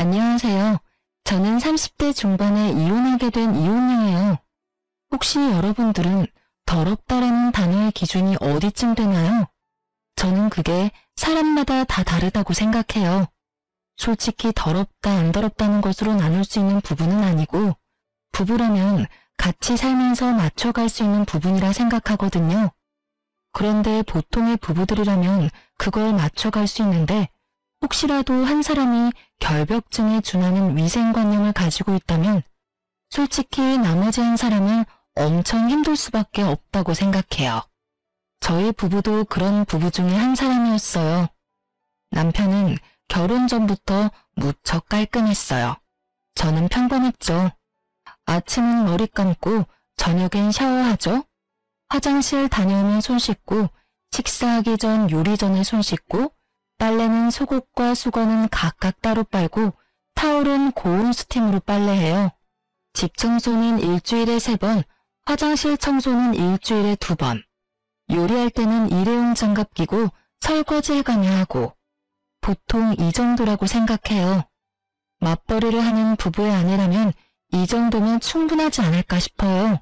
안녕하세요. 저는 30대 중반에 이혼하게 된 이혼녀예요. 혹시 여러분들은 더럽다라는 단어의 기준이 어디쯤 되나요? 저는 그게 사람마다 다 다르다고 생각해요. 솔직히 더럽다 안 더럽다는 것으로 나눌 수 있는 부분은 아니고 부부라면 같이 살면서 맞춰갈 수 있는 부분이라 생각하거든요. 그런데 보통의 부부들이라면 그걸 맞춰갈 수 있는데 혹시라도 한 사람이 결벽증에 준하는 위생관념을 가지고 있다면 솔직히 나머지 한 사람은 엄청 힘들 수밖에 없다고 생각해요. 저희 부부도 그런 부부 중에 한 사람이었어요. 남편은 결혼 전부터 무척 깔끔했어요. 저는 평범했죠. 아침은 머리 감고 저녁엔 샤워하죠. 화장실 다녀오면 손 씻고 식사하기 전 요리 전에 손 씻고 빨래는 속옷과 수건은 각각 따로 빨고 타올은 고온 스팀으로 빨래해요. 집 청소는 일주일에 3번, 화장실 청소는 일주일에 2번. 요리할 때는 일회용 장갑 끼고 설거지 해가며 하고 보통 이 정도라고 생각해요. 맞벌이를 하는 부부의 아내라면 이 정도면 충분하지 않을까 싶어요.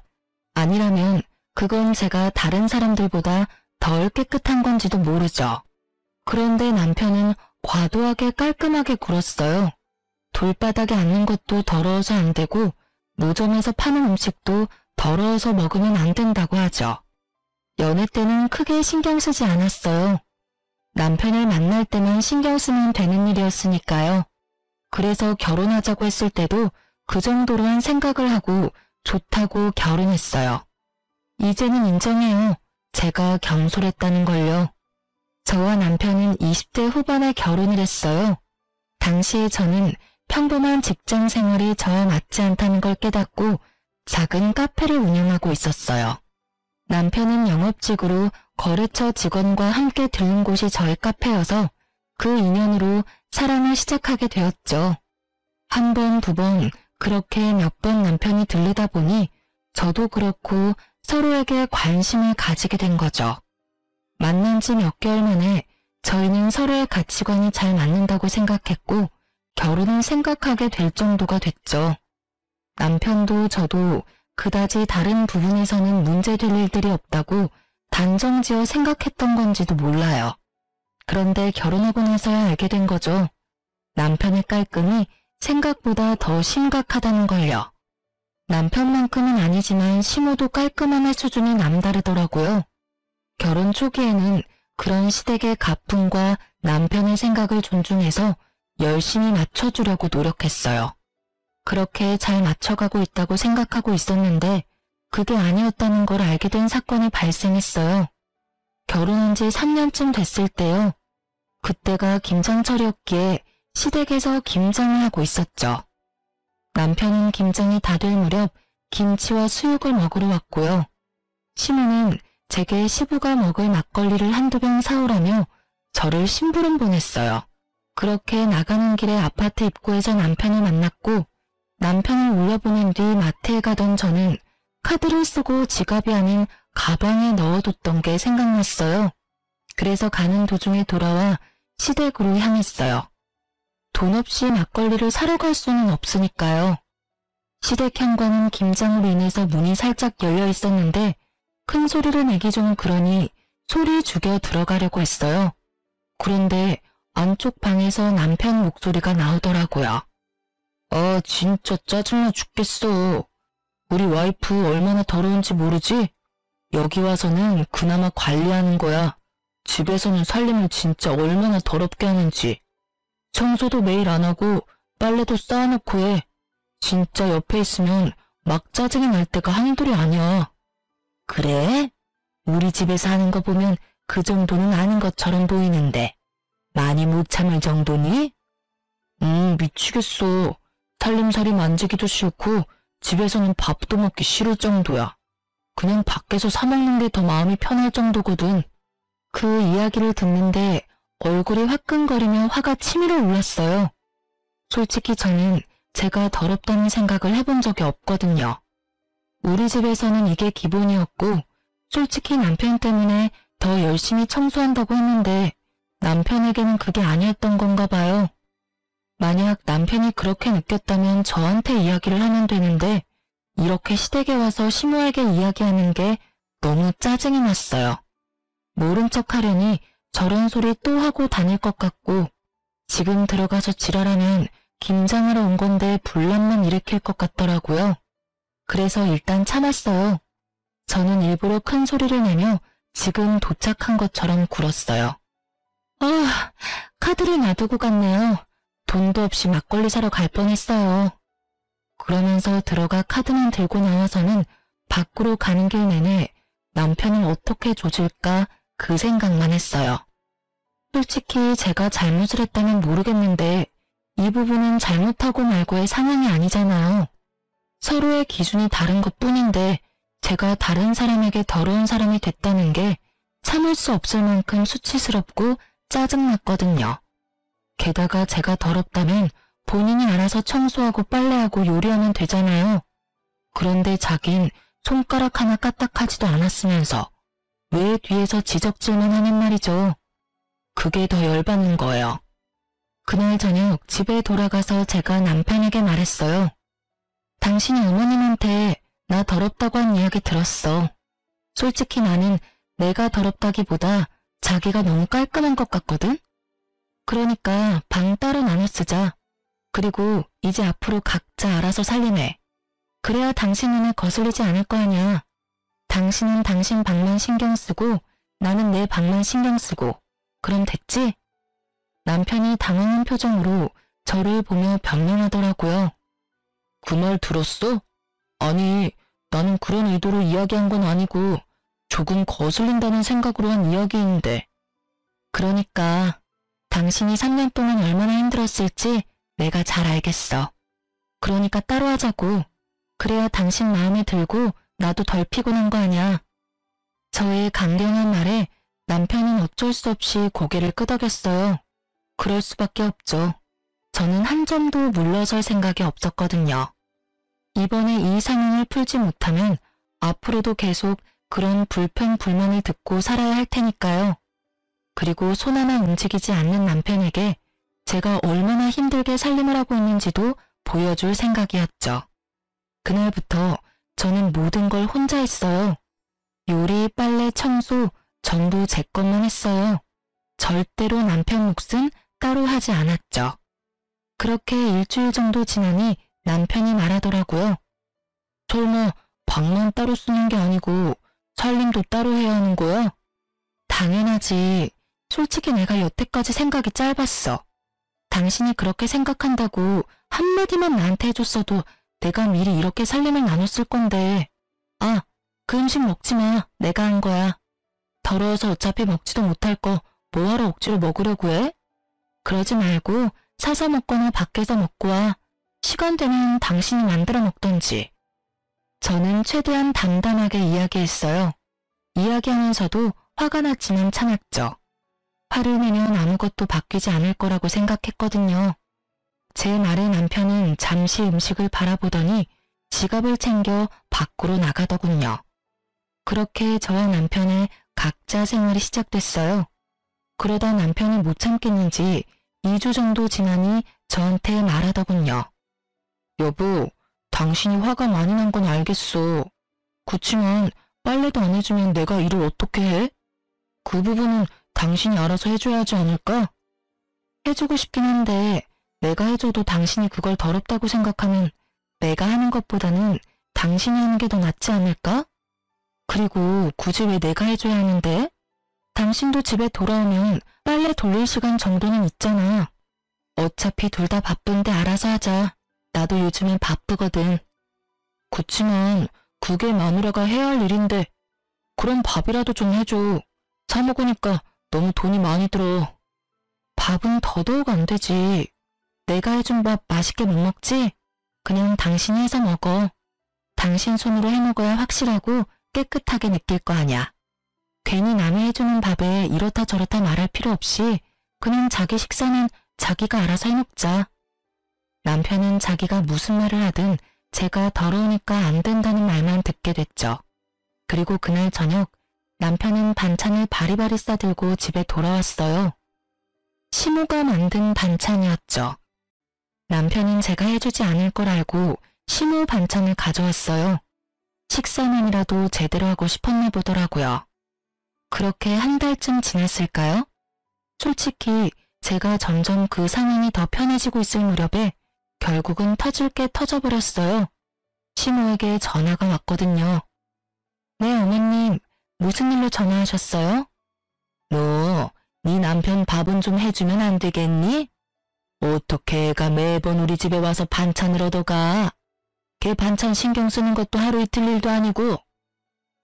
아니라면 그건 제가 다른 사람들보다 덜 깨끗한 건지도 모르죠. 그런데 남편은 과도하게 깔끔하게 굴었어요. 돌바닥에 앉는 것도 더러워서 안 되고 노점에서 파는 음식도 더러워서 먹으면 안 된다고 하죠. 연애 때는 크게 신경 쓰지 않았어요. 남편을 만날 때만 신경 쓰면 되는 일이었으니까요. 그래서 결혼하자고 했을 때도 그 정도로만 생각을 하고 좋다고 결혼했어요. 이제는 인정해요. 제가 경솔했다는 걸요. 저와 남편은 20대 후반에 결혼을 했어요. 당시에 저는 평범한 직장 생활이 저와 맞지 않다는 걸 깨닫고 작은 카페를 운영하고 있었어요. 남편은 영업직으로 거래처 직원과 함께 들른 곳이 저의 카페여서 그 인연으로 사랑을 시작하게 되었죠. 한 번, 2번, 그렇게 몇 번 남편이 들르다 보니 저도 그렇고 서로에게 관심을 가지게 된 거죠. 만난 지 몇 개월 만에 저희는 서로의 가치관이 잘 맞는다고 생각했고 결혼을 생각하게 될 정도가 됐죠. 남편도 저도 그다지 다른 부분에서는 문제될 일들이 없다고 단정지어 생각했던 건지도 몰라요. 그런데 결혼하고 나서야 알게 된 거죠. 남편의 깔끔이 생각보다 더 심각하다는 걸요. 남편만큼은 아니지만 시모도 깔끔함의 수준이 남다르더라고요. 결혼 초기에는 그런 시댁의 가풍과 남편의 생각을 존중해서 열심히 맞춰주려고 노력했어요. 그렇게 잘 맞춰가고 있다고 생각하고 있었는데 그게 아니었다는 걸 알게 된 사건이 발생했어요. 결혼한 지 3년쯤 됐을 때요. 그때가 김장철이었기에 시댁에서 김장을 하고 있었죠. 남편은 김장이 다 될 무렵 김치와 수육을 먹으러 왔고요. 시모는 제게 시부가 먹을 막걸리를 한두 병 사오라며 저를 심부름 보냈어요. 그렇게 나가는 길에 아파트 입구에서 남편을 만났고 남편을 올려보낸 뒤 마트에 가던 저는 카드를 쓰고 지갑이 아닌 가방에 넣어뒀던 게 생각났어요. 그래서 가는 도중에 돌아와 시댁으로 향했어요. 돈 없이 막걸리를 사러 갈 수는 없으니까요. 시댁 현관은 김장으로 인해서 문이 살짝 열려 있었는데 큰 소리를 내기 좀 그러니 소리 죽여 들어가려고 했어요. 그런데 안쪽 방에서 남편 목소리가 나오더라고요. 아, 진짜 짜증나 죽겠어. 우리 와이프 얼마나 더러운지 모르지? 여기 와서는 그나마 관리하는 거야. 집에서는 살림을 진짜 얼마나 더럽게 하는지. 청소도 매일 안 하고 빨래도 쌓아놓고 해. 진짜 옆에 있으면 막 짜증이 날 때가 한둘이 아니야. 그래? 우리 집에서 하는 거 보면 그 정도는 아닌 것처럼 보이는데 많이 못 참을 정도니? 미치겠어. 살림살이 만지기도 싫고 집에서는 밥도 먹기 싫을 정도야. 그냥 밖에서 사 먹는 게 더 마음이 편할 정도거든. 그 이야기를 듣는데 얼굴이 화끈거리며 화가 치밀어 올랐어요. 솔직히 저는 제가 더럽다는 생각을 해본 적이 없거든요. 우리 집에서는 이게 기본이었고 솔직히 남편 때문에 더 열심히 청소한다고 했는데 남편에게는 그게 아니었던 건가 봐요. 만약 남편이 그렇게 느꼈다면 저한테 이야기를 하면 되는데 이렇게 시댁에 와서 심오하게 이야기하는 게 너무 짜증이 났어요. 모른 척 하려니 저런 소리 또 하고 다닐 것 같고 지금 들어가서 지랄하면 김장하러 온 건데 분란만 일으킬 것 같더라고요. 그래서 일단 참았어요. 저는 일부러 큰 소리를 내며 지금 도착한 것처럼 굴었어요. 아, 카드를 놔두고 갔네요. 돈도 없이 막걸리 사러 갈 뻔했어요. 그러면서 들어가 카드만 들고 나와서는 밖으로 가는 길 내내 남편을 어떻게 조질까 그 생각만 했어요. 솔직히 제가 잘못을 했다면 모르겠는데 이 부분은 잘못하고 말고의 상황이 아니잖아요. 서로의 기준이 다른 것뿐인데 제가 다른 사람에게 더러운 사람이 됐다는 게 참을 수 없을 만큼 수치스럽고 짜증났거든요. 게다가 제가 더럽다면 본인이 알아서 청소하고 빨래하고 요리하면 되잖아요. 그런데 자긴 손가락 하나 까딱하지도 않았으면서 왜 뒤에서 지적질만 하는 말이죠. 그게 더 열받는 거예요. 그날 저녁 집에 돌아가서 제가 남편에게 말했어요. 당신이 어머님한테 나 더럽다고 한 이야기 들었어. 솔직히 나는 내가 더럽다기보다 자기가 너무 깔끔한 것 같거든? 그러니까 방 따로 나눠 쓰자. 그리고 이제 앞으로 각자 알아서 살림해. 그래야 당신 눈에 거슬리지 않을 거 아니야. 당신은 당신 방만 신경 쓰고 나는 내 방만 신경 쓰고. 그럼 됐지? 남편이 당황한 표정으로 저를 보며 변명하더라고요. 그 말 들었어? 아니, 나는 그런 의도로 이야기한 건 아니고 조금 거슬린다는 생각으로 한 이야기인데. 그러니까 당신이 3년 동안 얼마나 힘들었을지 내가 잘 알겠어. 그러니까 따로 하자고. 그래야 당신 마음에 들고 나도 덜 피곤한 거 아냐. 저의 강경한 말에 남편은 어쩔 수 없이 고개를 끄덕였어요. 그럴 수밖에 없죠. 저는 한 점도 물러설 생각이 없었거든요. 이번에 이 상황을 풀지 못하면 앞으로도 계속 그런 불평불만을 듣고 살아야 할 테니까요. 그리고 손 하나 움직이지 않는 남편에게 제가 얼마나 힘들게 살림을 하고 있는지도 보여줄 생각이었죠. 그날부터 저는 모든 걸 혼자 했어요. 요리, 빨래, 청소 전부 제 것만 했어요. 절대로 남편 몫은 따로 하지 않았죠. 그렇게 일주일 정도 지나니 남편이 말하더라고요. 설마 방만 따로 쓰는 게 아니고 살림도 따로 해야 하는 거야? 당연하지. 솔직히 내가 여태까지 생각이 짧았어. 당신이 그렇게 생각한다고 한마디만 나한테 해줬어도 내가 미리 이렇게 살림을 나눴을 건데. 아, 그 음식 먹지 마. 내가 한 거야. 더러워서 어차피 먹지도 못할 거 뭐하러 억지로 먹으려고 해? 그러지 말고 사서 먹거나 밖에서 먹고 와. 시간 되면 당신이 만들어 먹던지. 저는 최대한 담담하게 이야기했어요. 이야기하면서도 화가 났지만 참았죠. 화를 내면 아무것도 바뀌지 않을 거라고 생각했거든요. 제 말에 남편은 잠시 음식을 바라보더니 지갑을 챙겨 밖으로 나가더군요. 그렇게 저와 남편의 각자 생활이 시작됐어요. 그러다 남편이 못 참겠는지 2주 정도 지나니 저한테 말하더군요. 여보, 당신이 화가 많이 난 건 알겠어. 그치만 빨래도 안 해주면 내가 일을 어떻게 해? 그 부분은 당신이 알아서 해줘야 하지 않을까? 해주고 싶긴 한데 내가 해줘도 당신이 그걸 더럽다고 생각하면 내가 하는 것보다는 당신이 하는 게 더 낫지 않을까? 그리고 굳이 왜 내가 해줘야 하는데? 당신도 집에 돌아오면 빨래 돌릴 시간 정도는 있잖아. 어차피 둘 다 바쁜데 알아서 하자. 나도 요즘엔 바쁘거든. 그치만 그게 마누라가 해야 할 일인데 그럼 밥이라도 좀 해줘. 사 먹으니까 너무 돈이 많이 들어. 밥은 더더욱 안 되지. 내가 해준 밥 맛있게 못 먹지? 그냥 당신이 해서 먹어. 당신 손으로 해 먹어야 확실하고 깨끗하게 느낄 거 아냐. 괜히 남이 해주는 밥에 이렇다 저렇다 말할 필요 없이 그냥 자기 식사는 자기가 알아서 해먹자. 남편은 자기가 무슨 말을 하든 제가 더러우니까 안 된다는 말만 듣게 됐죠. 그리고 그날 저녁 남편은 반찬을 바리바리 싸들고 집에 돌아왔어요. 시모가 만든 반찬이었죠. 남편은 제가 해주지 않을 걸 알고 심호 반찬을 가져왔어요. 식사만이라도 제대로 하고 싶었나 보더라고요. 그렇게 한 달쯤 지났을까요? 솔직히 제가 점점 그 상황이 더 편해지고 있을 무렵에 결국은 터질 게 터져버렸어요. 심호에게 전화가 왔거든요. 네, 어머님. 무슨 일로 전화하셨어요? 너, 네 남편 밥은 좀 해주면 안 되겠니? 어떻게 애가 매번 우리 집에 와서 반찬을 얻어가? 걔 반찬 신경 쓰는 것도 하루 이틀 일도 아니고.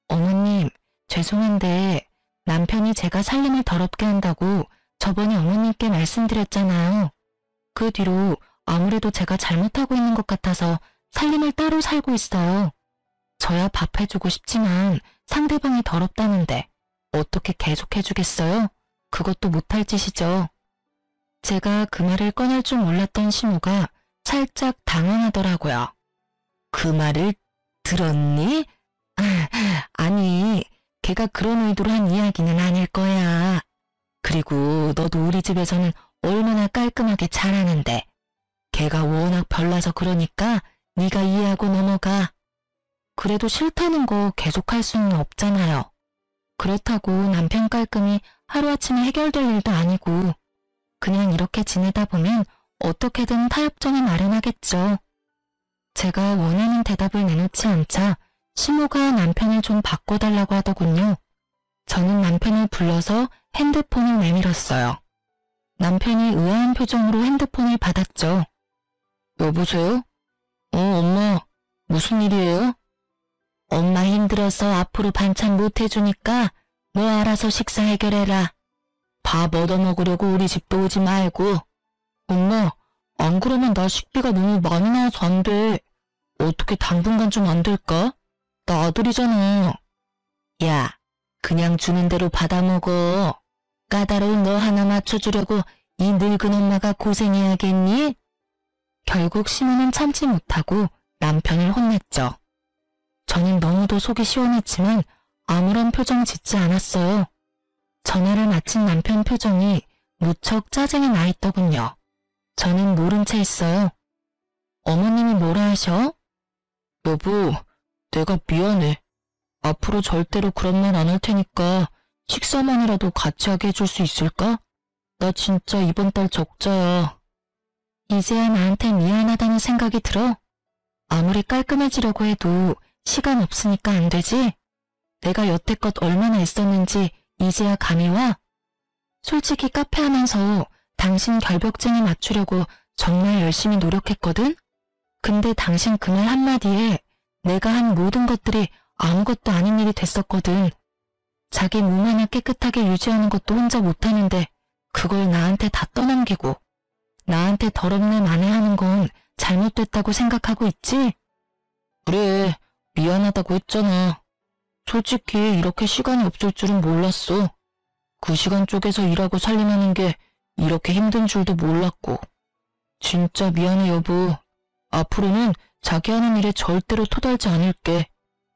어머님, 죄송한데 남편이 제가 살림을 더럽게 한다고 저번에 어머님께 말씀드렸잖아요. 그 뒤로 아무래도 제가 잘못하고 있는 것 같아서 살림을 따로 살고 있어요. 저야 밥 해주고 싶지만 상대방이 더럽다는데 어떻게 계속해주겠어요? 그것도 못할 짓이죠. 제가 그 말을 꺼낼 줄 몰랐던 심호가 살짝 당황하더라고요. 그 말을 들었니? 아니, 걔가 그런 의도로 한 이야기는 아닐 거야. 그리고 너도 우리 집에서는 얼마나 깔끔하게 잘하는데 걔가 워낙 별나서 그러니까 네가 이해하고 넘어가. 그래도 싫다는 거 계속할 수는 없잖아요. 그렇다고 남편 깔끔이 하루아침에 해결될 일도 아니고 그냥 이렇게 지내다 보면 어떻게든 타협점을 마련하겠죠. 제가 원하는 대답을 내놓지 않자 심호가 남편을 좀 바꿔달라고 하더군요. 저는 남편을 불러서 핸드폰을 내밀었어요. 남편이 의아한 표정으로 핸드폰을 받았죠. 여보세요? 엄마, 무슨 일이에요? 엄마 힘들어서 앞으로 반찬 못 해주니까 너 알아서 식사 해결해라. 밥 얻어먹으려고 우리 집도 오지 말고. 엄마, 안 그러면 나 식비가 너무 많이 나와서 안 돼. 어떻게 당분간 좀 안 될까? 나 아들이잖아. 야, 그냥 주는 대로 받아먹어. 까다로운 너 하나 맞춰주려고 이 늙은 엄마가 고생해야겠니? 결국 심호는 참지 못하고 남편을 혼냈죠. 저는 너무도 속이 시원했지만 아무런 표정 짓지 않았어요. 전화를 마친 남편 표정이 무척 짜증이 나 있더군요. 저는 모른 채 있어요. 어머님이 뭐라 하셔? 여보, 내가 미안해. 앞으로 절대로 그런 말 안 할 테니까 식사만이라도 같이 하게 해줄 수 있을까? 나 진짜 이번 달 적자야. 이제야 나한테 미안하다는 생각이 들어? 아무리 깔끔해지려고 해도 시간 없으니까 안 되지? 내가 여태껏 얼마나 애썼는지 이제야 감이 와? 솔직히 카페 하면서 당신 결벽증에 맞추려고 정말 열심히 노력했거든? 근데 당신 그 말 한마디에 내가 한 모든 것들이 아무것도 아닌 일이 됐었거든. 자기 몸 하나 깨끗하게 유지하는 것도 혼자 못하는데 그걸 나한테 다 떠넘기고 나한테 더럽네 만회하는 건 잘못됐다고 생각하고 있지? 그래, 미안하다고 했잖아. 솔직히 이렇게 시간이 없을 줄은 몰랐어. 그 시간 쪼개서 일하고 살림하는 게 이렇게 힘든 줄도 몰랐고. 진짜 미안해 여보. 앞으로는 자기 하는 일에 절대로 토달지 않을게.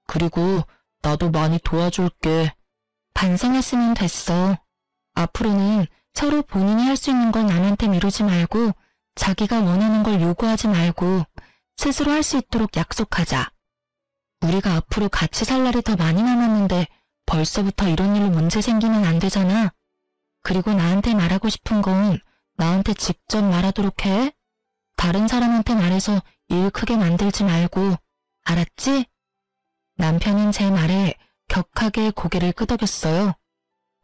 그리고 나도 많이 도와줄게. 반성했으면 됐어. 앞으로는 서로 본인이 할 수 있는 걸 남한테 미루지 말고 자기가 원하는 걸 요구하지 말고 스스로 할 수 있도록 약속하자. 우리가 앞으로 같이 살 날이 더 많이 남았는데 벌써부터 이런 일로 문제 생기면 안 되잖아. 그리고 나한테 말하고 싶은 건 나한테 직접 말하도록 해. 다른 사람한테 말해서 일 크게 만들지 말고. 알았지? 남편은 제 말에 격하게 고개를 끄덕였어요.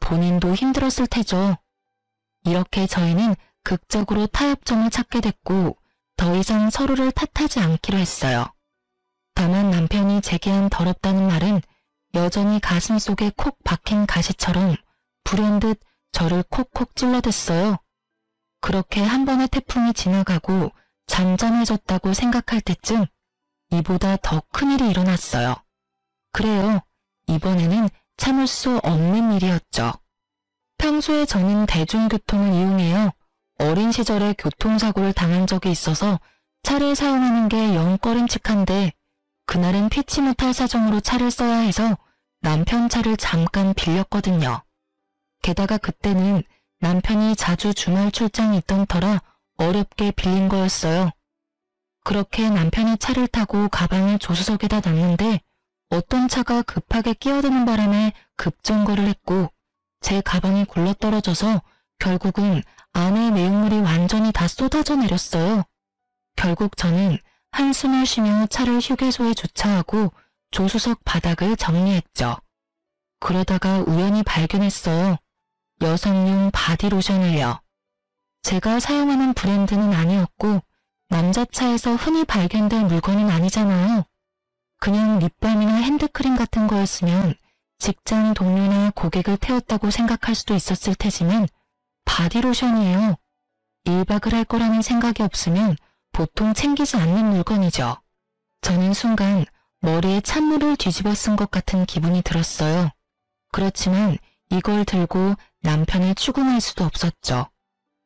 본인도 힘들었을 테죠. 이렇게 저희는 극적으로 타협점을 찾게 됐고 더 이상 서로를 탓하지 않기로 했어요. 다만 남편이 제기한 더럽다는 말은 여전히 가슴속에 콕 박힌 가시처럼 불현듯 저를 콕콕 찔러댔어요. 그렇게 한 번의 태풍이 지나가고 잠잠해졌다고 생각할 때쯤 이보다 더 큰일이 일어났어요. 그래요. 이번에는 참을 수 없는 일이었죠. 평소에 저는 대중교통을 이용해요. 어린 시절에 교통사고를 당한 적이 있어서 차를 사용하는 게 영 꺼림칙한데 그날은 피치 못할 사정으로 차를 써야 해서 남편 차를 잠깐 빌렸거든요. 게다가 그때는 남편이 자주 주말 출장이 있던 터라 어렵게 빌린 거였어요. 그렇게 남편이 차를 타고 가방을 조수석에다 놨는데 어떤 차가 급하게 끼어드는 바람에 급정거를 했고 제 가방이 굴러떨어져서 결국은 안의 내용물이 완전히 다 쏟아져 내렸어요. 결국 저는 한숨을 쉬며 차를 휴게소에 주차하고 조수석 바닥을 정리했죠. 그러다가 우연히 발견했어요. 여성용 바디로션을요. 제가 사용하는 브랜드는 아니었고 남자 차에서 흔히 발견될 물건은 아니잖아요. 그냥 립밤이나 핸드크림 같은 거였으면 직장 동료나 고객을 태웠다고 생각할 수도 있었을 테지만 바디로션이에요. 1박을 할 거라는 생각이 없으면 보통 챙기지 않는 물건이죠. 저는 순간 머리에 찬물을 뒤집어 쓴 것 같은 기분이 들었어요. 그렇지만 이걸 들고 남편을 추궁할 수도 없었죠.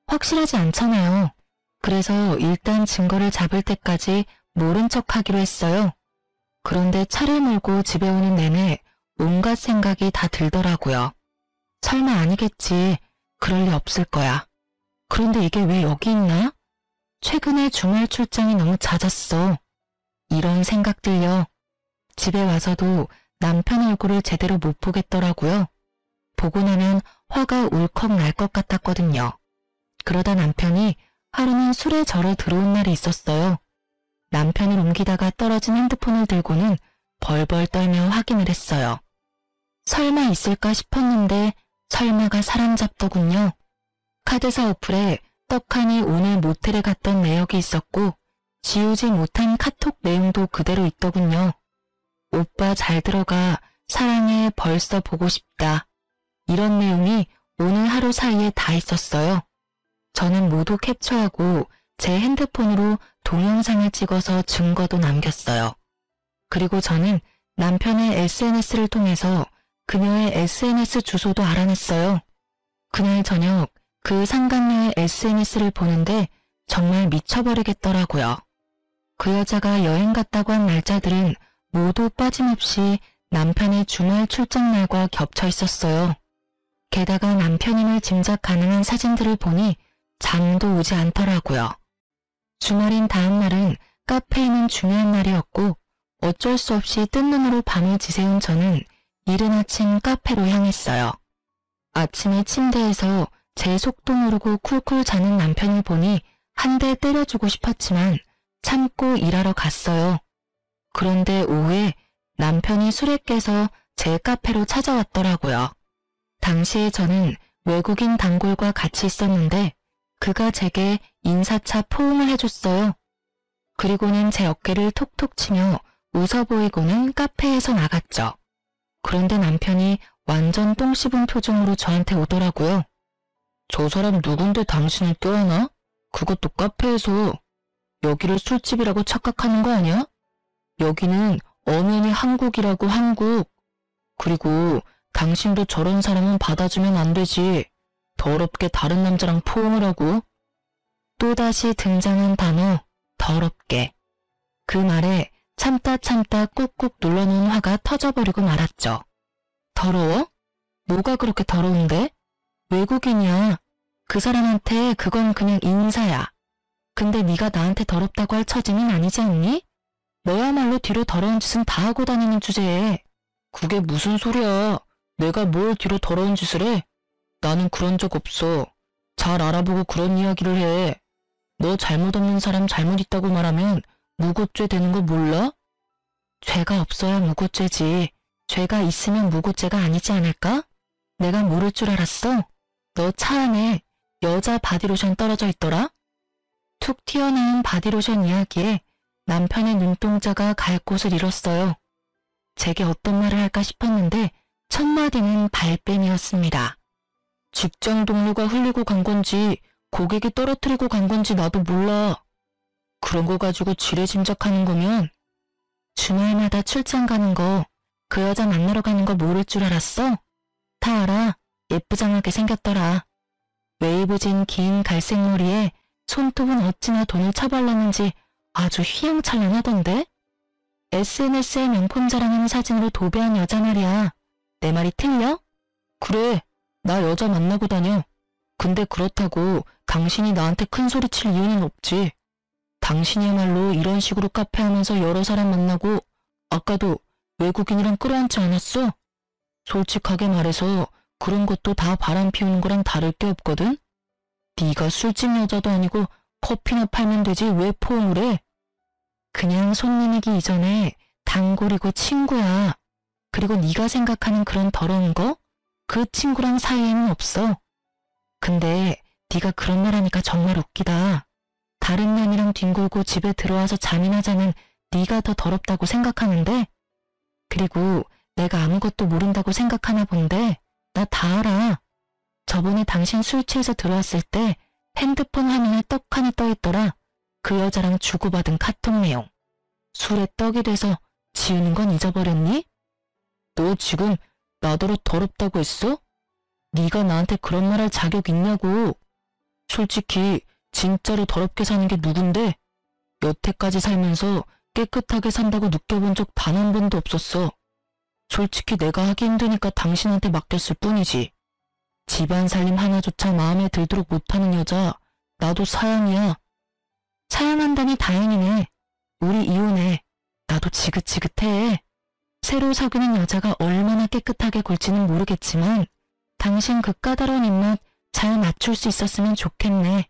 확실하지 않잖아요. 그래서 일단 증거를 잡을 때까지 모른 척하기로 했어요. 그런데 차를 몰고 집에 오는 내내 온갖 생각이 다 들더라고요. 설마 아니겠지. 그럴 리 없을 거야. 그런데 이게 왜 여기 있나? 최근에 주말 출장이 너무 잦았어. 이런 생각들요. 집에 와서도 남편 얼굴을 제대로 못 보겠더라고요. 보고 나면 화가 울컥 날 것 같았거든요. 그러다 남편이 하루는 술에 절어 들어온 날이 있었어요. 남편을 옮기다가 떨어진 핸드폰을 들고는 벌벌 떨며 확인을 했어요. 설마 있을까 싶었는데 설마가 사람 잡더군요. 카드사 어플에 떡하니 오늘 모텔에 갔던 내역이 있었고 지우지 못한 카톡 내용도 그대로 있더군요. 오빠 잘 들어가, 사랑해, 벌써 보고 싶다. 이런 내용이 오늘 하루 사이에 다 있었어요. 저는 모두 캡처하고 제 핸드폰으로 동영상을 찍어서 증거도 남겼어요. 그리고 저는 남편의 SNS를 통해서 그녀의 SNS 주소도 알아냈어요. 그날 저녁 그 상간녀의 SNS를 보는데 정말 미쳐버리겠더라고요. 그 여자가 여행 갔다고 한 날짜들은 모두 빠짐없이 남편의 주말 출장 날과 겹쳐 있었어요. 게다가 남편임을 짐작 가능한 사진들을 보니 잠도 오지 않더라고요. 주말인 다음 날은 카페에는 중요한 날이었고 어쩔 수 없이 뜬 눈으로 밤을 지새운 저는 이른 아침 카페로 향했어요. 아침에 침대에서 제 속도 모르고 쿨쿨 자는 남편을 보니 한 대 때려주고 싶었지만 참고 일하러 갔어요. 그런데 오후에 남편이 술에 깨서 제 카페로 찾아왔더라고요. 당시에 저는 외국인 단골과 같이 있었는데 그가 제게 인사차 포옹을 해줬어요. 그리고는 제 어깨를 톡톡 치며 웃어 보이고는 카페에서 나갔죠. 그런데 남편이 완전 똥 씹은 표정으로 저한테 오더라고요. 저 사람 누군데 당신을 껴안아? 그것도 카페에서. 여기를 술집이라고 착각하는 거 아니야? 여기는 엄연히 한국이라고, 한국. 그리고 당신도 저런 사람은 받아주면 안 되지. 더럽게 다른 남자랑 포옹을 하고. 또다시 등장한 단어, 더럽게. 그 말에 참다 꾹꾹 눌러놓은 화가 터져버리고 말았죠. 더러워? 뭐가 그렇게 더러운데? 외국인이야. 그 사람한테 그건 그냥 인사야. 근데 네가 나한테 더럽다고 할 처지는 아니지 않니? 너야말로 뒤로 더러운 짓은 다 하고 다니는 주제에. 그게 무슨 소리야. 내가 뭘 뒤로 더러운 짓을 해? 나는 그런 적 없어. 잘 알아보고 그런 이야기를 해. 너 잘못 없는 사람 잘못 있다고 말하면 무고죄 되는 거 몰라? 죄가 없어야 무고죄지. 죄가 있으면 무고죄가 아니지 않을까? 내가 모를 줄 알았어? 너 차 안에 여자 바디로션 떨어져 있더라? 툭 튀어나온 바디로션 이야기에 남편의 눈동자가 갈 곳을 잃었어요. 제게 어떤 말을 할까 싶었는데 첫 마디는 발뺌이었습니다. 직장 동료가 흘리고 간 건지 고객이 떨어뜨리고 간 건지 나도 몰라. 그런 거 가지고 지레짐작하는 거면 주말마다 출장 가는 거, 그 여자 만나러 가는 거 모를 줄 알았어? 다 알아. 예쁘장하게 생겼더라. 웨이브진 긴 갈색 머리에 손톱은 어찌나 돈을 처발랐는지 아주 휘황찬란하던데? SNS에 명품 자랑하는 사진으로 도배한 여자 말이야. 내 말이 틀려? 그래, 나 여자 만나고 다녀. 근데 그렇다고 당신이 나한테 큰 소리 칠 이유는 없지. 당신이야말로 이런 식으로 카페 하면서 여러 사람 만나고 아까도 외국인이랑 끌어안지 않았어? 솔직하게 말해서 그런 것도 다 바람 피우는 거랑 다를 게 없거든? 네가 술집 여자도 아니고 커피나 팔면 되지 왜 포옹을 해? 그냥 손님이기 이전에 단골이고 친구야. 그리고 네가 생각하는 그런 더러운 거? 그 친구랑 사이에는 없어. 근데 네가 그런 말 하니까 정말 웃기다. 다른 년이랑 뒹굴고 집에 들어와서 잠이나 자는 네가 더 더럽다고 생각하는데? 그리고 내가 아무것도 모른다고 생각하나 본데 나 다 알아. 저번에 당신 술 취해서 들어왔을 때 핸드폰 화면에 떡하니 떠있더라. 그 여자랑 주고받은 카톡 내용. 술에 떡이 돼서 지우는 건 잊어버렸니? 너 지금 나더러 더럽다고 했어? 네가 나한테 그런 말 할 자격 있냐고. 솔직히 진짜로 더럽게 사는 게 누군데? 여태까지 살면서 깨끗하게 산다고 느껴본 적 단 한 번도 없었어. 솔직히 내가 하기 힘드니까 당신한테 맡겼을 뿐이지. 집안 살림 하나조차 마음에 들도록 못하는 여자, 나도 사양이야. 사양한다니 다행이네. 우리 이혼해. 나도 지긋지긋해. 새로 사귀는 여자가 얼마나 깨끗하게 굴지는 모르겠지만 당신 그 까다로운 입맛 잘 맞출 수 있었으면 좋겠네.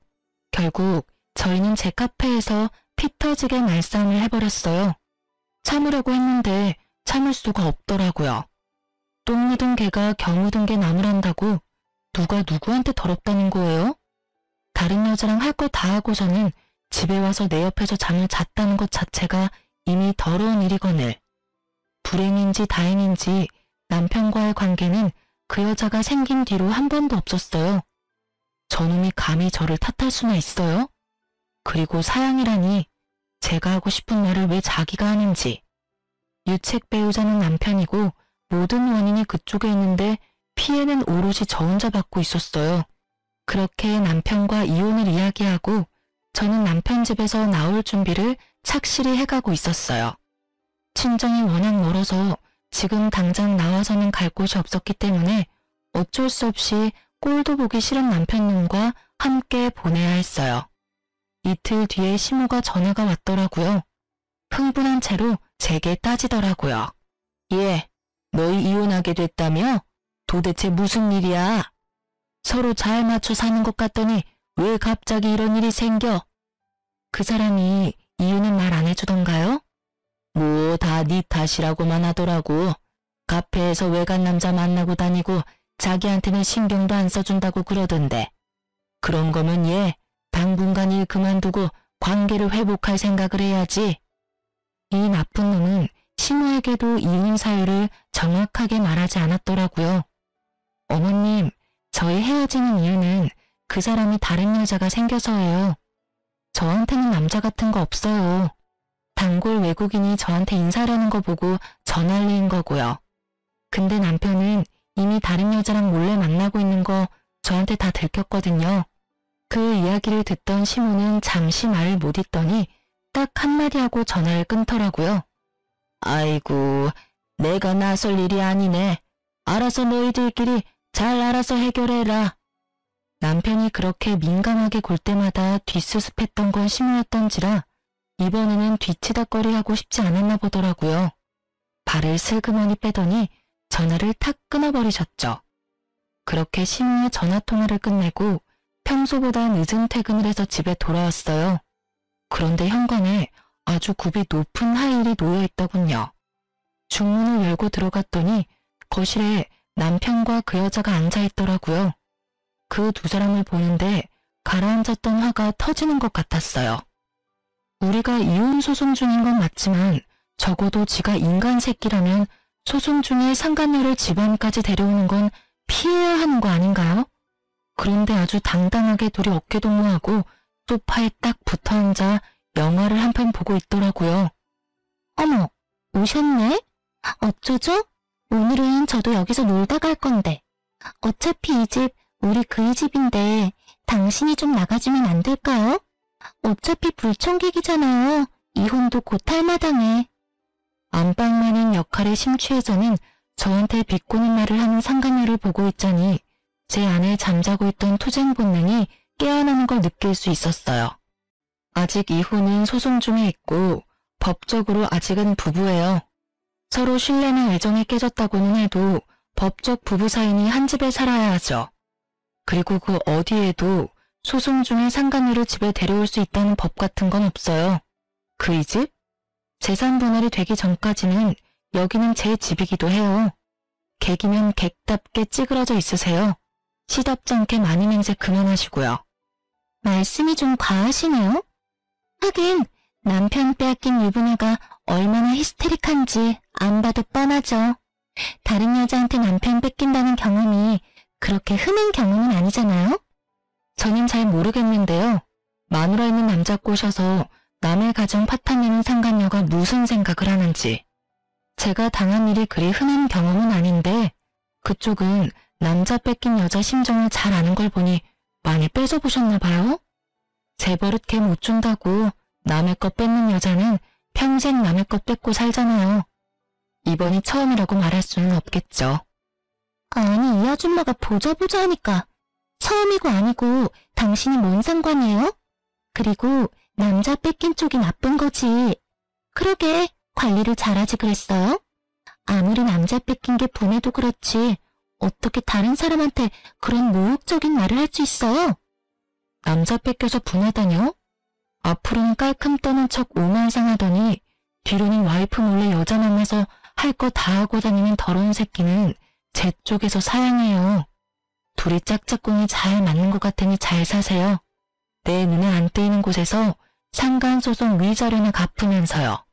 결국 저희는 제 카페에서 피 터지게 말싸움을 해버렸어요. 참으려고 했는데 참을 수가 없더라고요. 똥 묻은 개가 겨 묻은 개 나무란다고 누가 누구한테 더럽다는 거예요? 다른 여자랑 할 거 다 하고서는 집에 와서 내 옆에서 잠을 잤다는 것 자체가 이미 더러운 일이거늘. 불행인지 다행인지 남편과의 관계는 그 여자가 생긴 뒤로 한 번도 없었어요. 저놈이 감히 저를 탓할 수나 있어요? 그리고 사양이라니 제가 하고 싶은 말을 왜 자기가 하는지. 유책 배우자는 남편이고 모든 원인이 그쪽에 있는데 피해는 오롯이 저 혼자 받고 있었어요. 그렇게 남편과 이혼을 이야기하고 저는 남편 집에서 나올 준비를 착실히 해가고 있었어요. 친정이 워낙 멀어서 지금 당장 나와서는 갈 곳이 없었기 때문에 어쩔 수 없이 꼴도 보기 싫은 남편님과 함께 보내야 했어요. 이틀 뒤에 시모가 전화가 왔더라고요. 흥분한 채로 제게 따지더라고요. 예, 너희 이혼하게 됐다며? 도대체 무슨 일이야? 서로 잘 맞춰 사는 것 같더니 왜 갑자기 이런 일이 생겨? 그 사람이 이유는 말 안 해주던가요? 뭐 다 네 탓이라고만 하더라고. 카페에서 외간 남자 만나고 다니고 자기한테는 신경도 안 써준다고 그러던데. 그런 거면 얘 당분간 일 그만두고 관계를 회복할 생각을 해야지. 이 나쁜 놈은 시모에게도 이혼 사유를 정확하게 말하지 않았더라고요. 어머님, 저희 헤어지는 이유는 그 사람이 다른 여자가 생겨서예요. 저한테는 남자 같은 거 없어요. 단골 외국인이 저한테 인사하려는 거 보고 전화를린 거고요. 근데 남편은 이미 다른 여자랑 몰래 만나고 있는 거 저한테 다 들켰거든요. 그 이야기를 듣던 시모는 잠시 말을 못 잇더니 딱 한마디 하고 전화를 끊더라고요. 아이고, 내가 나설 일이 아니네. 알아서 너희들끼리 잘 알아서 해결해라. 남편이 그렇게 민감하게 굴 때마다 뒷수습했던 건 시모였던지라 이번에는 뒤치다꺼리하고 싶지 않았나 보더라고요. 발을 슬그머니 빼더니 전화를 탁 끊어버리셨죠. 그렇게 시모의 전화통화를 끝내고 평소보다 늦은 퇴근을 해서 집에 돌아왔어요. 그런데 현관에 아주 굽이 높은 하일이 놓여있더군요. 중문을 열고 들어갔더니 거실에 남편과 그 여자가 앉아있더라고요. 그 두 사람을 보는데 가라앉았던 화가 터지는 것 같았어요. 우리가 이혼 소송 중인 건 맞지만 적어도 지가 인간 새끼라면 소송 중에 상간녀를 집안까지 데려오는 건 피해야 하는 거 아닌가요? 그런데 아주 당당하게 둘이 어깨동무하고 소파에 딱 붙어앉아 영화를 한 편 보고 있더라고요. 어머, 오셨네? 어쩌죠? 오늘은 저도 여기서 놀다 갈 건데. 어차피 이 집 우리 그이 집인데 당신이 좀 나가주면 안 될까요? 어차피 불청객이잖아요. 이혼도 곧 할 마당에. 안방마님 역할에 심취해서는 저한테 비꼬는 말을 하는 상간녀를 보고 있자니 제 안에 잠자고 있던 투쟁 본능이 깨어나는 걸 느낄 수 있었어요. 아직 이혼은 소송 중에 있고 법적으로 아직은 부부예요. 서로 신뢰나 애정이 깨졌다고는 해도 법적 부부 사이니 한 집에 살아야 하죠. 그리고 그 어디에도 소송 중에 상간녀를 집에 데려올 수 있다는 법 같은 건 없어요. 그이 집? 재산 분할이 되기 전까지는 여기는 제 집이기도 해요. 객이면 객답게 찌그러져 있으세요. 시답지 않게 많이 맹세 그만하시고요. 말씀이 좀 과하시네요. 하긴 남편 빼앗긴 유부녀가 얼마나 히스테릭한지 안 봐도 뻔하죠. 다른 여자한테 남편 뺏긴다는 경험이 그렇게 흔한 경험은 아니잖아요? 저는 잘 모르겠는데요. 마누라 있는 남자 꼬셔서 남의 가정 파탄내는 상간녀가 무슨 생각을 하는지. 제가 당한 일이 그리 흔한 경험은 아닌데 그쪽은 남자 뺏긴 여자 심정을 잘 아는 걸 보니 많이 뺏어보셨나 봐요? 제 버릇게 못 준다고 남의 것 뺏는 여자는 평생 남의 것 뺏고 살잖아요. 이번이 처음이라고 말할 수는 없겠죠. 아니, 이 아줌마가 보자 하니까 처음이고 아니고 당신이 뭔 상관이에요? 그리고 남자 뺏긴 쪽이 나쁜 거지. 그러게 관리를 잘하지 그랬어요? 아무리 남자 뺏긴 게 분해도 그렇지 어떻게 다른 사람한테 그런 모욕적인 말을 할 수 있어요? 남자 뺏겨서 분하다뇨? 앞으로는 깔끔 떠는 척 오만상하더니 뒤로는 와이프 몰래 여자 만나서 할 거 다 하고 다니는 더러운 새끼는 제 쪽에서 사양해요. 둘이 짝짝꿍이 잘 맞는 것 같으니 잘 사세요. 내 눈에 안 띄는 곳에서 상간소송 위자료나 갚으면서요.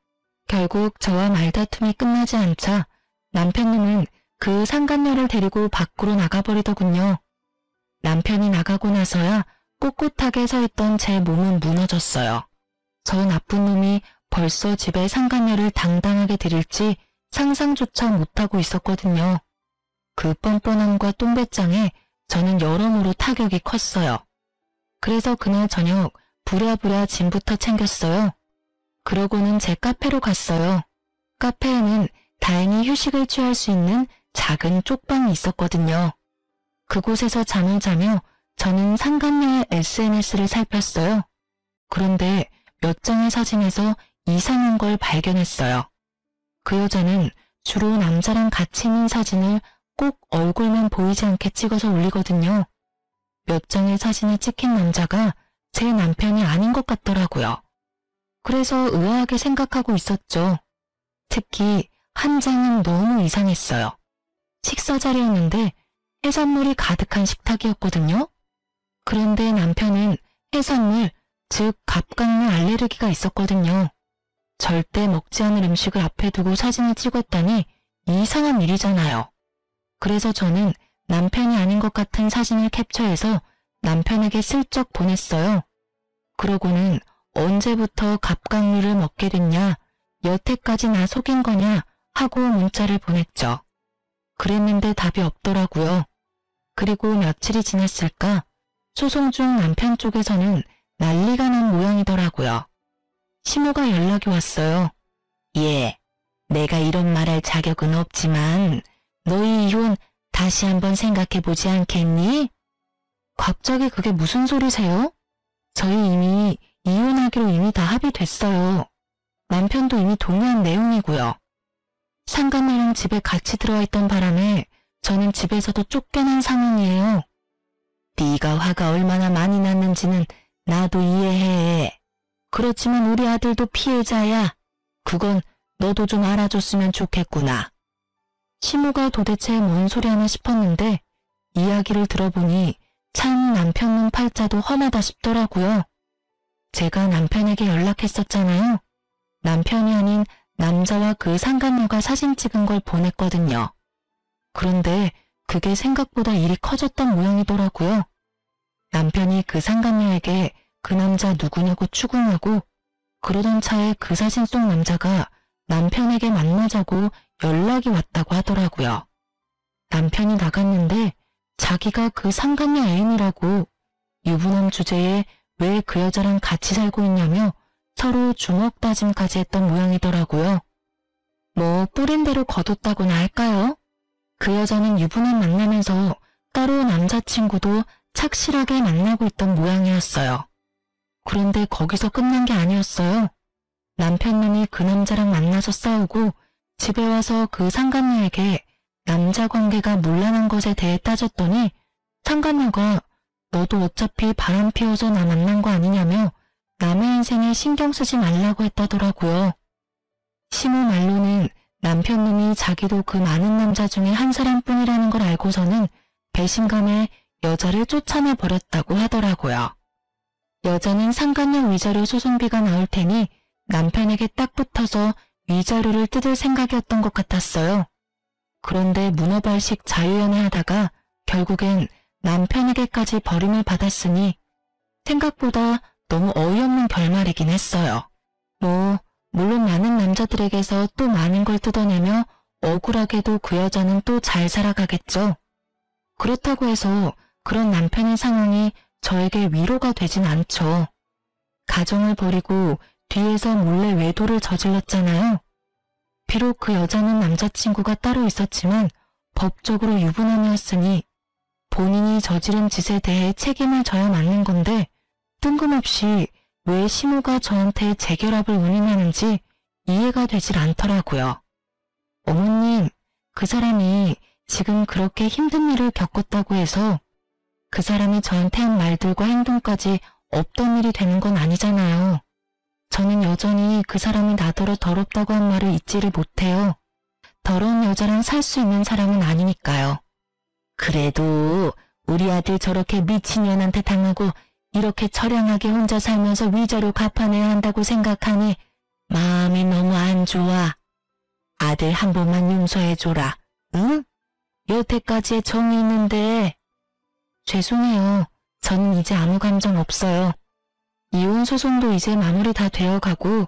결국 저와 말다툼이 끝나지 않자 남편님은 그 상간녀를 데리고 밖으로 나가버리더군요. 남편이 나가고 나서야 꼿꼿하게 서 있던 제 몸은 무너졌어요. 저 나쁜 놈이 벌써 집에 상간녀를 당당하게 들일지 상상조차 못하고 있었거든요. 그 뻔뻔함과 똥배짱에 저는 여러모로 타격이 컸어요. 그래서 그날 저녁 부랴부랴 짐부터 챙겼어요. 그러고는 제 카페로 갔어요. 카페에는 다행히 휴식을 취할 수 있는 작은 쪽방이 있었거든요. 그곳에서 잠을 자며 저는 상간녀의 SNS를 살폈어요. 그런데 몇 장의 사진에서 이상한 걸 발견했어요. 그 여자는 주로 남자랑 같이 있는 사진을 꼭 얼굴만 보이지 않게 찍어서 올리거든요. 몇 장의 사진에 찍힌 남자가 제 남편이 아닌 것 같더라고요. 그래서 의아하게 생각하고 있었죠. 특히 한 장은 너무 이상했어요. 식사 자리였는데 해산물이 가득한 식탁이었거든요. 그런데 남편은 해산물, 즉 갑각류 알레르기가 있었거든요. 절대 먹지 않을 음식을 앞에 두고 사진을 찍었다니 이상한 일이잖아요. 그래서 저는 남편이 아닌 것 같은 사진을 캡처해서 남편에게 슬쩍 보냈어요. 그러고는 언제부터 갑각류를 먹게 됐냐, 여태까지 나 속인 거냐 하고 문자를 보냈죠. 그랬는데 답이 없더라고요. 그리고 며칠이 지났을까 소송 중 남편 쪽에서는 난리가 난 모양이더라고요. 시모가 연락이 왔어요. 예, 내가 이런 말할 자격은 없지만 너희 이혼 다시 한번 생각해보지 않겠니? 갑자기 그게 무슨 소리세요? 저희 이미 이혼하기로 이미 다 합의됐어요. 남편도 이미 동의한 내용이고요. 상간녀랑 집에 같이 들어와 있던 바람에 저는 집에서도 쫓겨난 상황이에요. 네가 화가 얼마나 많이 났는지는 나도 이해해. 그렇지만 우리 아들도 피해자야. 그건 너도 좀 알아줬으면 좋겠구나. 시모가 도대체 뭔 소리 하나 싶었는데 이야기를 들어보니 참 남편 눈 팔자도 험하다 싶더라고요. 제가 남편에게 연락했었잖아요. 남편이 아닌 남자와 그 상간녀가 사진 찍은 걸 보냈거든요. 그런데 그게 생각보다 일이 커졌던 모양이더라고요. 남편이 그 상간녀에게 그 남자 누구냐고 추궁하고 그러던 차에 그 사진 속 남자가 남편에게 만나자고 연락이 왔다고 하더라고요. 남편이 나갔는데 자기가 그 상간녀 애인이라고 유부남 주제에 왜 그 여자랑 같이 살고 있냐며 서로 주먹 다짐까지 했던 모양이더라고요. 뭐 뿌린 대로 거뒀다고나 할까요? 그 여자는 유부남 만나면서 따로 남자친구도 착실하게 만나고 있던 모양이었어요. 그런데 거기서 끝난 게 아니었어요. 남편놈이 그 남자랑 만나서 싸우고 집에 와서 그 상간녀에게 남자 관계가 문란한 것에 대해 따졌더니 상간녀가 너도 어차피 바람 피워서 나 만난 거 아니냐며 남의 인생에 신경 쓰지 말라고 했다더라고요. 시모 말로는 남편놈이 자기도 그 많은 남자 중에 한 사람뿐이라는 걸 알고서는 배신감에 여자를 쫓아내버렸다고 하더라고요. 여자는 상간녀 위자료 소송비가 나올 테니 남편에게 딱 붙어서 위자료를 뜯을 생각이었던 것 같았어요. 그런데 문어발식 자유연애하다가 결국엔 남편에게까지 버림을 받았으니 생각보다 너무 어이없는 결말이긴 했어요. 물론 많은 남자들에게서 또 많은 걸 뜯어내며 억울하게도 그 여자는 또 잘 살아가겠죠. 그렇다고 해서 그런 남편의 상황이 저에게 위로가 되진 않죠. 가정을 버리고 뒤에서 몰래 외도를 저질렀잖아요. 비록 그 여자는 남자친구가 따로 있었지만 법적으로 유부남이었으니 본인이 저지른 짓에 대해 책임을 져야 맞는 건데 뜬금없이 왜 시모가 저한테 재결합을 운운하는지 이해가 되질 않더라고요. 어머님, 그 사람이 지금 그렇게 힘든 일을 겪었다고 해서 그 사람이 저한테 한 말들과 행동까지 없던 일이 되는 건 아니잖아요. 저는 여전히 그 사람이 나더러 더럽다고 한 말을 잊지를 못해요. 더러운 여자랑 살 수 있는 사람은 아니니까요. 그래도 우리 아들 저렇게 미친년한테 당하고 이렇게 처량하게 혼자 살면서 위자료 갚아내야 한다고 생각하니 마음이 너무 안 좋아. 아들 한 번만 용서해줘라. 응? 여태까지의 정이 있는데. 죄송해요. 저는 이제 아무 감정 없어요. 이혼 소송도 이제 마무리 다 되어가고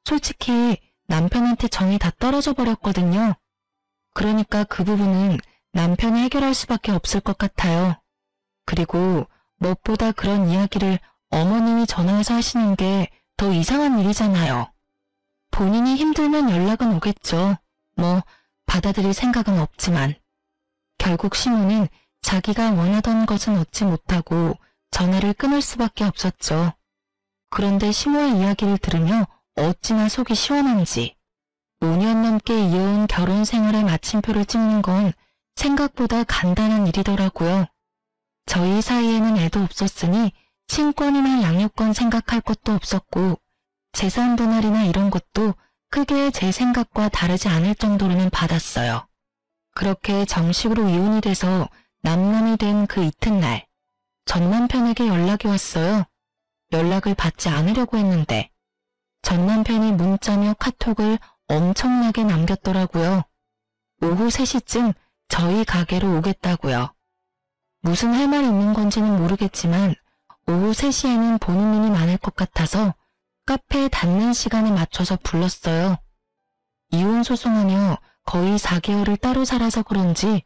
솔직히 남편한테 정이 다 떨어져 버렸거든요. 그러니까 그 부분은 남편이 해결할 수밖에 없을 것 같아요. 그리고 무엇보다 그런 이야기를 어머님이 전화해서 하시는 게 더 이상한 일이잖아요. 본인이 힘들면 연락은 오겠죠. 받아들일 생각은 없지만. 결국 시모는 자기가 원하던 것은 얻지 못하고 전화를 끊을 수밖에 없었죠. 그런데 시모의 이야기를 들으며 어찌나 속이 시원한지. 5년 넘게 이어온 결혼 생활의 마침표를 찍는 건 생각보다 간단한 일이더라고요. 저희 사이에는 애도 없었으니 친권이나 양육권 생각할 것도 없었고 재산 분할이나 이런 것도 크게 제 생각과 다르지 않을 정도로는 받았어요. 그렇게 정식으로 이혼이 돼서 남남이 된 그 이튿날 전 남편에게 연락이 왔어요. 연락을 받지 않으려고 했는데 전 남편이 문자며 카톡을 엄청나게 남겼더라고요. 오후 3시쯤 저희 가게로 오겠다고요. 무슨 할 말이 있는 건지는 모르겠지만 오후 3시에는 보는 눈이 많을 것 같아서 카페 닫는 시간에 맞춰서 불렀어요. 이혼 소송하며 거의 4개월을 따로 살아서 그런지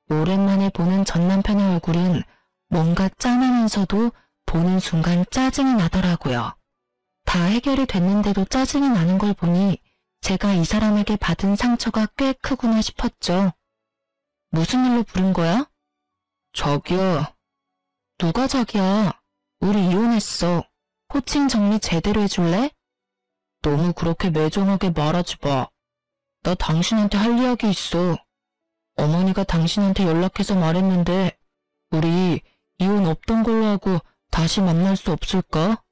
오랜만에 보는 전 남편의 얼굴은 뭔가 짠하면서도 보는 순간 짜증이 나더라고요. 다 해결이 됐는데도 짜증이 나는 걸 보니 제가 이 사람에게 받은 상처가 꽤 크구나 싶었죠. 무슨 일로 부른 거야? 저기요. 누가 자기야? 우리 이혼했어. 호칭 정리 제대로 해줄래? 너무 그렇게 매정하게 말하지 마. 나 당신한테 할 이야기 있어. 어머니가 당신한테 연락해서 말했는데 우리 이혼 없던 걸로 하고 다시 만날 수 없을까?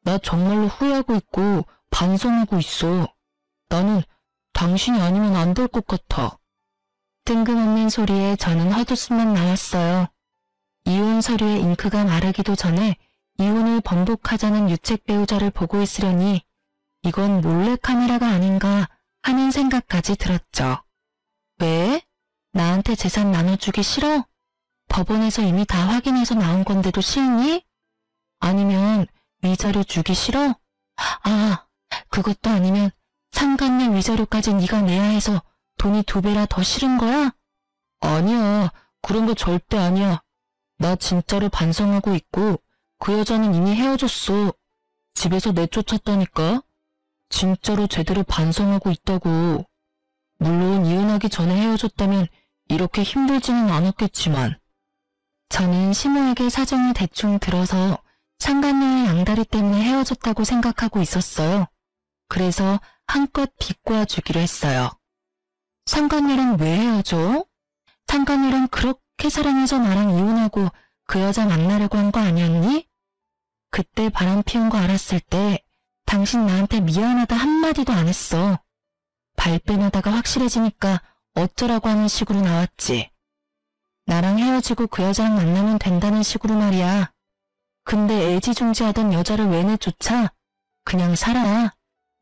나 정말로 후회하고 있고 반성하고 있어. 나는 당신이 아니면 안 될 것 같아. 뜬금없는 소리에 저는 헛웃음만 나왔어요. 이혼 서류에 잉크가 마르기도 전에 이혼을 번복하자는 유책 배우자를 보고 있으려니 이건 몰래카메라가 아닌가 하는 생각까지 들었죠. 왜? 나한테 재산 나눠주기 싫어? 법원에서 이미 다 확인해서 나온 건데도 싫니? 아니면 위자료 주기 싫어? 그것도 아니면 상간녀 위자료까지 네가 내야 해서 돈이 2배라 더 싫은 거야? 아니야, 그런 거 절대 아니야. 나 진짜로 반성하고 있고 그 여자는 이미 헤어졌어. 집에서 내쫓았다니까. 진짜로 제대로 반성하고 있다고. 물론 이혼하기 전에 헤어졌다면 이렇게 힘들지는 않았겠지만. 저는 시모에게 사정을 대충 들어서 상간녀의 양다리 때문에 헤어졌다고 생각하고 있었어요. 그래서 한껏 비꼬아 주기로 했어요. 상간녀랑 왜 헤어져? 상간녀랑 그렇게 사랑해서 나랑 이혼하고 그 여자 만나려고 한 거 아니었니? 그때 바람 피운 거 알았을 때 당신 나한테 미안하다 한마디도 안 했어. 발뺌하다가 확실해지니까 어쩌라고 하는 식으로 나왔지. 나랑 헤어지고 그 여자랑 만나면 된다는 식으로 말이야. 근데 애지중지하던 여자를 왜 내쫓아? 그냥 살아.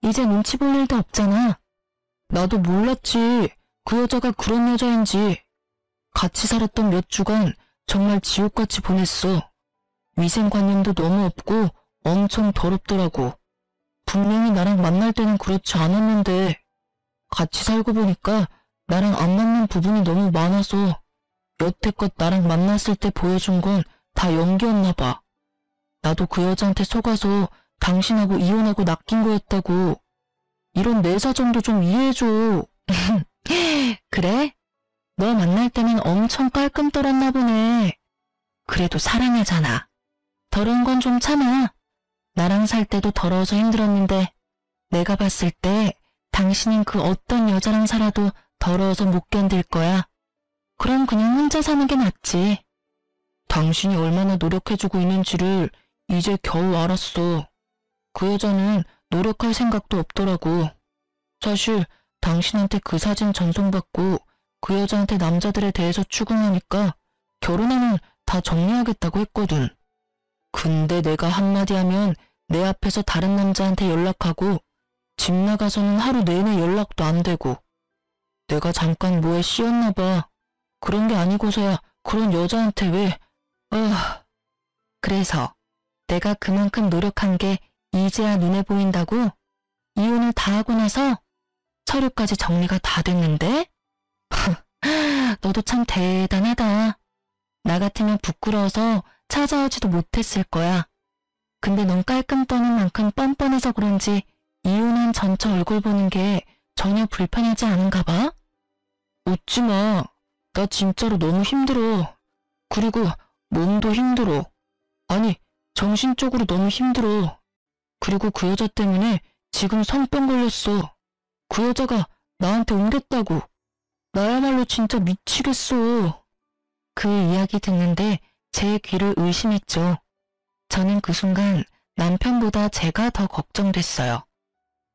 이제 눈치 볼 일도 없잖아. 나도 몰랐지. 그 여자가 그런 여자인지. 같이 살았던 몇 주간 정말 지옥같이 보냈어. 위생관념도 너무 없고 엄청 더럽더라고. 분명히 나랑 만날 때는 그렇지 않았는데 같이 살고 보니까 나랑 안 맞는 부분이 너무 많아서 여태껏 나랑 만났을 때 보여준 건 다 연기였나 봐. 나도 그 여자한테 속아서 당신하고 이혼하고 낚인 거였다고. 이런 내 사정도 좀 이해해줘. 그래? 너 만날 때는 엄청 깔끔 떨었나 보네. 그래도 사랑하잖아. 더러운 건 좀 참아. 나랑 살 때도 더러워서 힘들었는데 내가 봤을 때 당신은 그 어떤 여자랑 살아도 더러워서 못 견딜 거야. 그럼 그냥 혼자 사는 게 낫지. 당신이 얼마나 노력해주고 있는지를 이제 겨우 알았어. 그 여자는 노력할 생각도 없더라고. 사실 당신한테 그 사진 전송받고 그 여자한테 남자들에 대해서 추궁하니까 결혼하면 다 정리하겠다고 했거든. 근데 내가 한마디 하면 내 앞에서 다른 남자한테 연락하고 집 나가서는 하루 내내 연락도 안 되고. 내가 잠깐 뭐에 씌었나 봐. 그런 게 아니고서야 그런 여자한테 왜... 그래서 내가 그만큼 노력한 게 이제야 눈에 보인다고? 이혼을 다 하고 나서 서류까지 정리가 다 됐는데? 너도 참 대단하다. 나 같으면 부끄러워서 찾아오지도 못했을 거야. 근데 넌 깔끔 떠는 만큼 뻔뻔해서 그런지 이혼한 전처 얼굴 보는 게 전혀 불편하지 않은가 봐? 웃지 마. 나 진짜로 너무 힘들어. 그리고 몸도 힘들어. 아니, 정신적으로 너무 힘들어. 그리고 그 여자 때문에 지금 성병 걸렸어. 그 여자가 나한테 옮겼다고. 나야말로 진짜 미치겠어. 그 이야기 듣는데 제 귀를 의심했죠. 저는 그 순간 남편보다 제가 더 걱정됐어요.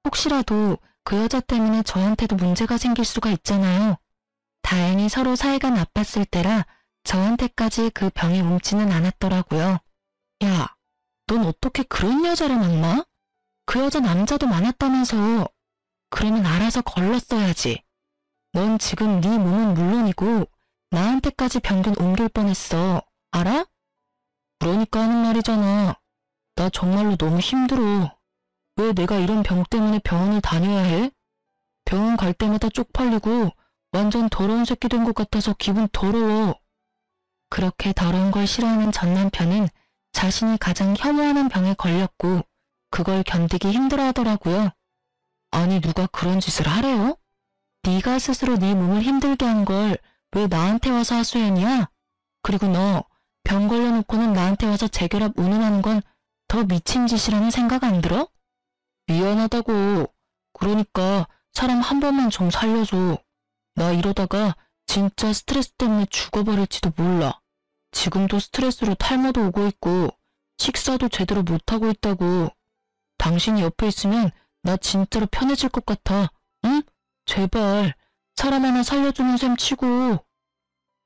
혹시라도 그 여자 때문에 저한테도 문제가 생길 수가 있잖아요. 다행히 서로 사이가 나빴을 때라 저한테까지 그 병이 옮지는 않았더라고요. 야, 넌 어떻게 그런 여자를 만나? 그 여자 남자도 많았다면서. 그러면 알아서 걸렀어야지. 넌 지금 네 몸은 물론이고 나한테까지 병균 옮길 뻔했어. 알아? 그러니까 하는 말이잖아. 나 정말로 너무 힘들어. 왜 내가 이런 병 때문에 병원을 다녀야 해? 병원 갈 때마다 쪽팔리고 완전 더러운 새끼 된 것 같아서 기분 더러워. 그렇게 더러운 걸 싫어하는 전 남편은 자신이 가장 혐오하는 병에 걸렸고 그걸 견디기 힘들어하더라고요. 아니 누가 그런 짓을 하래요? 네가 스스로 네 몸을 힘들게 한 걸 왜 나한테 와서 하소연이야? 그리고 너 병 걸려놓고는 나한테 와서 재결합 운운하는 건 더 미친 짓이라는 생각 안 들어? 미안하다고. 그러니까 사람 한 번만 좀 살려줘. 나 이러다가 진짜 스트레스 때문에 죽어버릴지도 몰라. 지금도 스트레스로 탈모도 오고 있고 식사도 제대로 못하고 있다고. 당신이 옆에 있으면 나 진짜로 편해질 것 같아. 응? 제발 사람 하나 살려주는 셈 치고.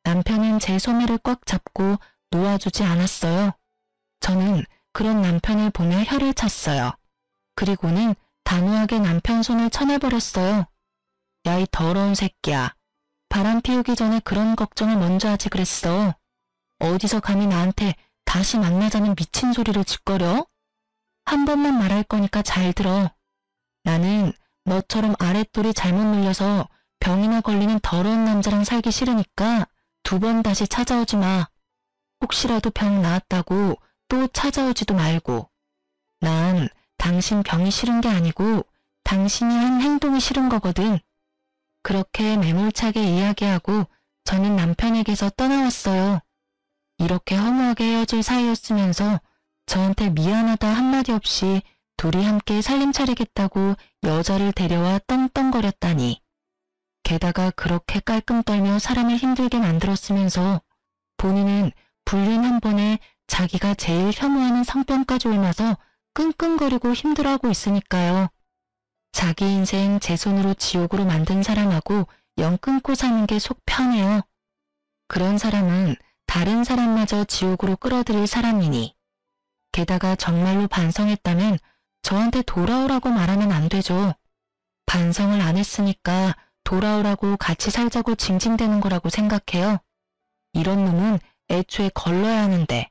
남편은 제 소매를 꽉 잡고 놓아주지 않았어요. 저는 그런 남편을 보며 혀를 찼어요. 그리고는 단호하게 남편 손을 쳐내버렸어요. 야, 이 더러운 새끼야. 바람 피우기 전에 그런 걱정을 먼저 하지 그랬어. 어디서 감히 나한테 다시 만나자는 미친 소리를 짓거려? 한 번만 말할 거니까 잘 들어. 나는 너처럼 아랫돌이 잘못 눌려서 병이나 걸리는 더러운 남자랑 살기 싫으니까 2번 다시 찾아오지 마. 혹시라도 병 나았다고 또 찾아오지도 말고. 난 당신 병이 싫은 게 아니고 당신이 한 행동이 싫은 거거든. 그렇게 매몰차게 이야기하고 저는 남편에게서 떠나왔어요. 이렇게 허무하게 헤어질 사이였으면서 저한테 미안하다 한마디 없이 둘이 함께 살림 차리겠다고 여자를 데려와 떵떵거렸다니. 게다가 그렇게 깔끔 떨며 사람을 힘들게 만들었으면서 본인은 불륜 한 번에 자기가 제일 혐오하는 성병까지 옮아서 끙끙거리고 힘들어하고 있으니까요. 자기 인생 제 손으로 지옥으로 만든 사람하고 영 끊고 사는 게 속 편해요. 그런 사람은 다른 사람마저 지옥으로 끌어들일 사람이니. 게다가 정말로 반성했다면 저한테 돌아오라고 말하면 안 되죠. 반성을 안 했으니까 돌아오라고 같이 살자고 징징대는 거라고 생각해요. 이런 놈은 애초에 걸러야 하는데.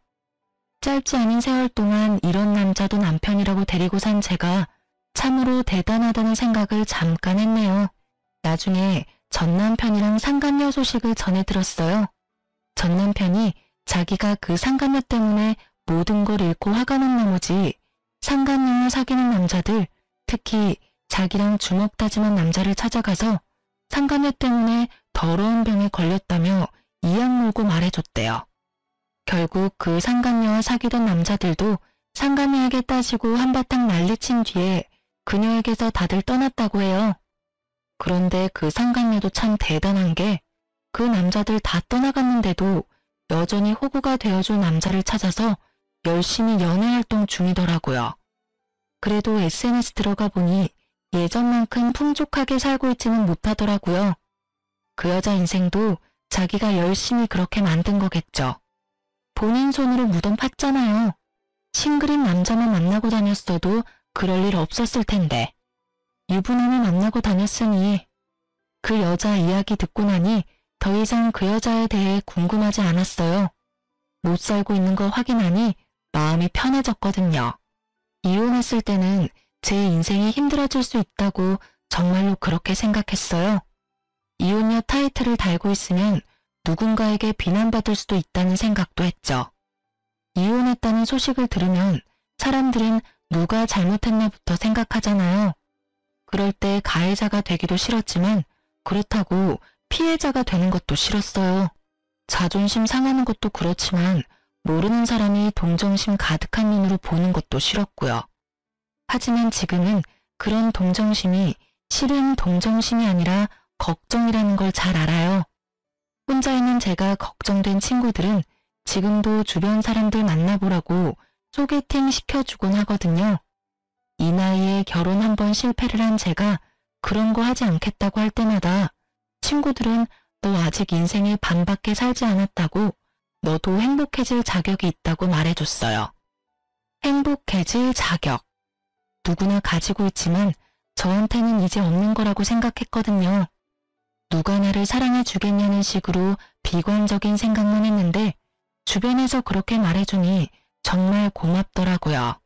짧지 않은 세월 동안 이런 남자도 남편이라고 데리고 산 제가 참으로 대단하다는 생각을 잠깐 했네요. 나중에 전 남편이랑 상간녀 소식을 전해 들었어요. 전 남편이 자기가 그 상간녀 때문에 모든 걸 잃고 화가 난 나머지 상간녀와 사귀는 남자들, 특히 자기랑 주먹 다짐한 남자를 찾아가서 상간녀 때문에 더러운 병에 걸렸다며 이악 물고 말해줬대요. 결국 그 상간녀와 사귀던 남자들도 상간녀에게 따지고 한바탕 난리친 뒤에 그녀에게서 다들 떠났다고 해요. 그런데 그 상간녀도 참 대단한 게 그 남자들 다 떠나갔는데도 여전히 호구가 되어줄 남자를 찾아서 열심히 연애활동 중이더라고요. 그래도 SNS 들어가 보니 예전만큼 풍족하게 살고 있지는 못하더라고요. 그 여자 인생도 자기가 열심히 그렇게 만든 거겠죠. 본인 손으로 무덤 팠잖아요. 싱글인 남자만 만나고 다녔어도 그럴 일 없었을 텐데. 유부남을 만나고 다녔으니 그 여자 이야기 듣고 나니 더 이상 그 여자에 대해 궁금하지 않았어요. 못 살고 있는 거 확인하니 마음이 편해졌거든요. 이혼했을 때는 제 인생이 힘들어질 수 있다고 정말로 그렇게 생각했어요. 이혼녀 타이틀을 달고 있으면 누군가에게 비난받을 수도 있다는 생각도 했죠. 이혼했다는 소식을 들으면 사람들은 누가 잘못했나부터 생각하잖아요. 그럴 때 가해자가 되기도 싫었지만 그렇다고 피해자가 되는 것도 싫었어요. 자존심 상하는 것도 그렇지만 모르는 사람이 동정심 가득한 눈으로 보는 것도 싫었고요. 하지만 지금은 그런 동정심이 실은 동정심이 아니라 걱정이라는 걸 잘 알아요. 혼자 있는 제가 걱정된 친구들은 지금도 주변 사람들 만나보라고 소개팅 시켜주곤 하거든요. 이 나이에 결혼 한 번 실패를 한 제가 그런 거 하지 않겠다고 할 때마다 친구들은 너 아직 인생의 반밖에 살지 않았다고 너도 행복해질 자격이 있다고 말해줬어요. 행복해질 자격. 누구나 가지고 있지만 저한테는 이제 없는 거라고 생각했거든요. 누가 나를 사랑해 주겠냐는 식으로 비관적인 생각만 했는데 주변에서 그렇게 말해주니 정말 고맙더라고요.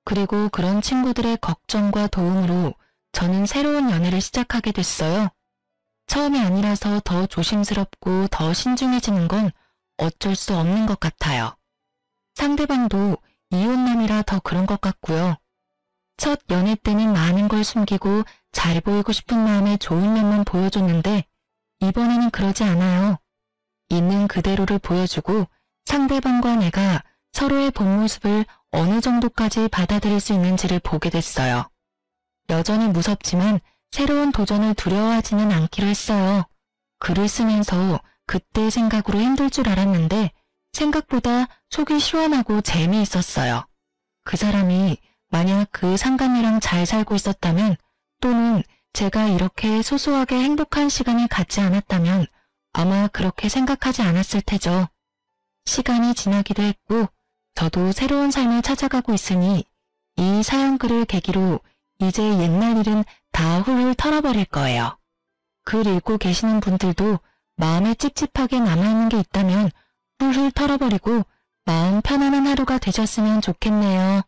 그리고 그런 친구들의 걱정과 도움으로 저는 새로운 연애를 시작하게 됐어요. 처음이 아니라서 더 조심스럽고 더 신중해지는 건 어쩔 수 없는 것 같아요. 상대방도 이혼남이라 더 그런 것 같고요. 첫 연애 때는 많은 걸 숨기고 잘 보이고 싶은 마음에 좋은 면만 보여줬는데 이번에는 그러지 않아요. 있는 그대로를 보여주고 상대방과 내가 서로의 본 모습을 어느 정도까지 받아들일 수 있는지를 보게 됐어요. 여전히 무섭지만 새로운 도전을 두려워하지는 않기로 했어요. 글을 쓰면서 그때 생각으로 힘들 줄 알았는데 생각보다 속이 시원하고 재미있었어요. 그 사람이 만약 그 상간녀랑 잘 살고 있었다면 또는 제가 이렇게 소소하게 행복한 시간을 갖지 않았다면 아마 그렇게 생각하지 않았을 테죠. 시간이 지나기도 했고 저도 새로운 삶을 찾아가고 있으니 이 사연글을 계기로 이제 옛날 일은 다 훌훌 털어버릴 거예요. 글 읽고 계시는 분들도 마음에 찝찝하게 남아있는 게 있다면 훌훌 털어버리고 마음 편안한 하루가 되셨으면 좋겠네요.